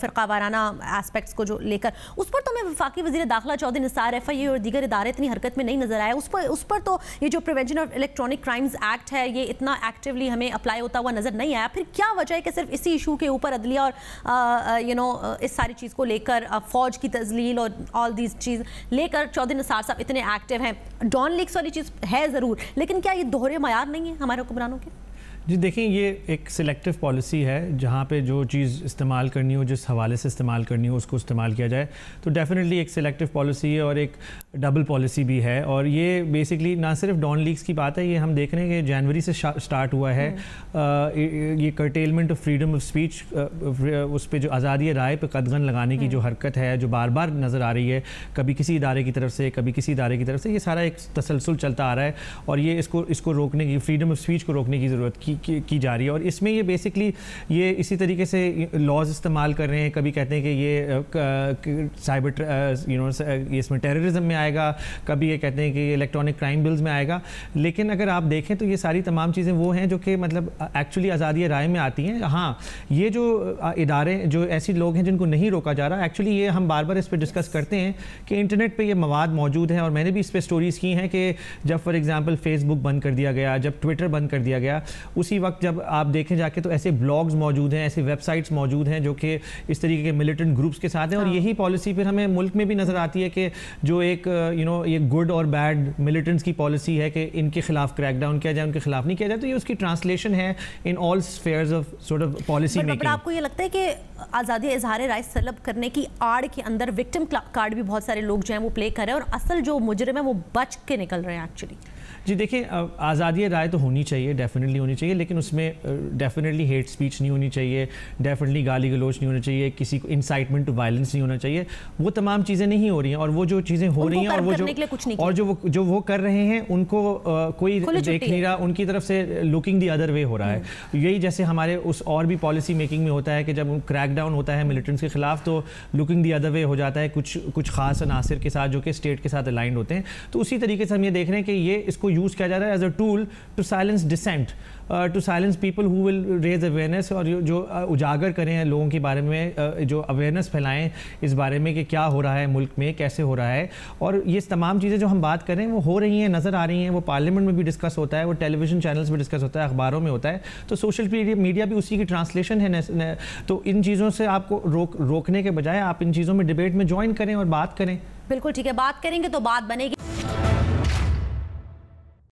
فرقہ وارانہ ایسپیکٹس کو جو لے کر اس پر تو ہمیں وفاقی وزیر داخلہ چودھری نثار FIA اور دیگر ادارے اتنی حرکت میں نہیں نظر آئے. اس پر تو یہ جو prevention of electronic crimes act ہے یہ اتنا ایکٹیولی ہمیں اپلائی ہوتا ہوا نظر نہیں آیا. پھر کیا وجہ ہے کہ صرف اسی ایشو کے اوپر عدلیہ اور اس ساری چیز کو لے کر فوج کی تذلیل اور آل دیز چیز لے کر چودھری نثار صاحب اتنے ایکٹیو ہیں؟ ڈان لیکس والی چیز ہے ضرور, لیکن کیا یہ دوہرے معیار نہیں ہیں ہمارے حکمرانوں کے؟ جی دیکھیں, یہ ایک سلیکٹیو پالیسی ہے جہاں پہ جو چیز استعمال کرنی ہو, جس حوالے سے استعمال کرنی ہو اس کو استعمال کیا جائے. تو ڈیفینیٹلی ایک سلیکٹیو پالیسی ہے اور ایک ڈبل پالیسی بھی ہے. اور یہ بیسکلی نہ صرف ڈان لیکس کی بات ہے, یہ ہم دیکھ رہے ہیں کہ جنوری سے سٹارٹ ہوا ہے یہ کرٹیلمنٹ آف فریڈم آف اسپیچ, اس پہ جو آزادی رائے پہ قدغن لگانے کی جو حرکت ہے جو بار بار نظر آ رہی ہے, کبھی کسی ادارے کی طرف سے کبھی کسی ادارے کی طرف سے, یہ سارا ایک تسلسل چلتا آ رہا ہے. اور یہ اس کو روکنے کی, فریڈم آف اسپیچ کو روکنے کی ضرورت کی جا رہی ہے. اور اس میں یہ بیسکلی یہ اسی طریقے سے لاز استعمال کر رہے ہیں. کبھی کہتے ہیں کہ یہ سائبر اس میں ٹیررزم میں آئے گا, کبھی یہ کہتے ہیں کہ یہ الیکٹرانک کرائم بلز میں آئے گا. لیکن اگر آپ دیکھیں تو یہ ساری تمام چیزیں وہ ہیں جو کہ مطلب ایکچولی آزادی رائے میں آتی ہیں. ہاں, یہ جو ادارے, جو ایسی لوگ ہیں جن کو نہیں روکا جا رہا, ایکچولی یہ ہم بار بار اس پہ ڈسکس کرتے ہیں کہ انٹرنیٹ پہ یہ مواد موجود ہے. اور میں نے بھی اس پہ سٹوریز کی ہیں کہ جب فار ایگزامپل فیس بک بند کر دیا گیا, جب ٹویٹر بند کر دیا گیا, اسی وقت جب آپ دیکھیں جا کے تو ایسے بلاگز موجود ہیں, ایسی ویب سائٹس موجود ہیں جو کہ اس طریقے کے ملیٹنٹ گروپس کے ساتھ ہیں. اور یہی پالیسی پھر ہمیں ملک میں بھی نظر آتی ہے کہ جو ایک یہ گڈ اور بیڈ ملیٹنٹس کی پالیسی ہے کہ ان کے خلاف کریک ڈاؤن کیا جائے, ان کے خلاف نہیں کیا جائے. تو یہ اس کی ٹرانسلیشن ہے in all spheres of sort of policy making. آپ کو یہ لگتا ہے کہ آزادی اظہار رائے طلب کرنے کی آڑ کے اندر وکٹم کارڈ بھی بہت سارے لوگ جو ہیں وہ پلے کر رہے ہیں, اور اصل جو مجرم ہے وہ بچ کے نکل رہے ہیں ایکچولی؟ جی دیکھیں, آزادی رائے تو ہونی چاہیے, ڈیفینیٹلی ہونی چاہیے, لیکن اس میں ڈیفینیٹلی ہیٹ سپیچ نہیں ہونی چاہیے, ڈیفینیٹلی گالی گلوچ نہیں ہونا چاہیے, کسی کو انسائٹمنٹ ٹو وائلنس نہیں ہونا چاہیے. وہ تمام چیزیں نہیں ہو رہی ہیں. اور وہ جو چیزیں ہو رہی ہیں اور جو وہ کر رہے ہیں ان کو کوئی دیکھ نہیں رہا, ان کی طرف سے لوکنگ دی ادر وے ہو رہا ہے. یہی جیسے ہمارے اس اور بھی پالیسی میکنگ میں ہوتا ہے کہ جب کریک ڈاؤن ہوتا ہے ملیٹنٹس کے خلاف تو لوکنگ دی ادر وے ہو جاتا ہے کچھ خاص عناصر کے ساتھ جو کہ اسٹیٹ کے ساتھ الائنڈ ہوتے ہیں. تو اسی طریقے سے ہم یہ دیکھ رہے ہیں کہ یہ اس کو یوز کیا جا رہا ہے as a tool to silence dissent, to silence people who will raise awareness, اور جو اجاگر کریں لوگوں کے بارے میں, جو اویئرنیس پھیلائیں اس بارے میں کہ کیا ہو رہا ہے ملک میں, کیسے ہو رہا ہے. اور یہ تمام چیزیں جو ہم بات کر رہے ہیں وہ ہو رہی ہیں, نظر آ رہی ہیں. وہ پارلیمنٹ میں بھی ڈسکس ہوتا ہے, وہ ٹیلی ویژن چینلز میں ڈسکس ہوتا ہے, اخباروں میں ہوتا ہے. تو سوشل میڈیا بھی اسی کی ٹرانسلیشن ہے. تو ان چیزوں سے آپ کو روکنے کے بجائے آپ ان چیزوں میں ڈیبیٹ میں جوائن کریں اور بات کریں. بالکل ٹھیک ہے, بات کریں گے تو بات بنے گی.